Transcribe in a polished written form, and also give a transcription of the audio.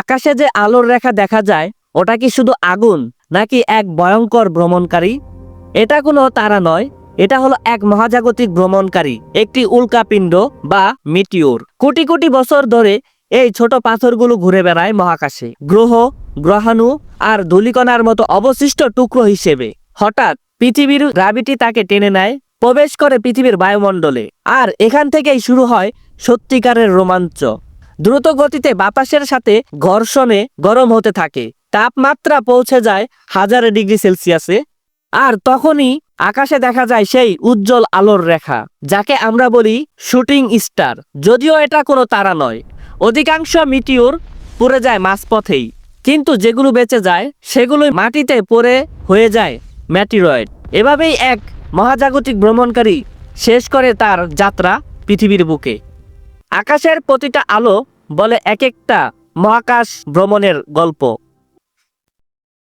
আকাশে যে আলোর রেখা দেখা যায় ওটা কি শুধু আগুন নাকি এক ভয়ঙ্কর ভ্রমণকারী? এটা কোনো তারা নয়, এটা হলো এক মহাজাগতিক ভ্রমণকারী, একটি উল্কাপিণ্ড বা মিটিওর। কোটি কোটি বছর ধরে এই ছোট পাথরগুলো ঘুরে বেড়ায় মহাকাশে, গ্রহ, গ্রহাণু আর ধূলিকণার মতো অবশিষ্ট টুকরো হিসেবে। হঠাৎ পৃথিবীর গ্র্যাভিটি তাকে টেনে নেয়, প্রবেশ করে পৃথিবীর বায়ুমণ্ডলে, আর এখান থেকেই শুরু হয় সত্যিকারের রোমাঞ্চ। দ্রুত গতিতে বাতাসের সাথে ঘর্ষণে গরম হতে থাকে, তাপমাত্রা পৌঁছে যায় 1000 ডিগ্রি সেলসিয়াসে। আর তখনই আকাশে দেখা যায় সেই উজ্জ্বল আলোর রেখা, যাকে আমরা বলি শুটিং স্টার। যদিও এটা কোনো তারা নয়, অধিকাংশ মিটিওর পড়ে যায় মাঝপথেই, কিন্তু যেগুলো বেঁচে যায় সেগুলোই মাটিতে পড়ে হয়ে যায় ম্যাটিরয়েড। এভাবেই এক মহাজাগতিক ভ্রমণকারী শেষ করে তার যাত্রা পৃথিবীর বুকে। আকাশের প্রতিটা আলো বলে এক একটা মহাকাশ ভ্রমণের গল্প।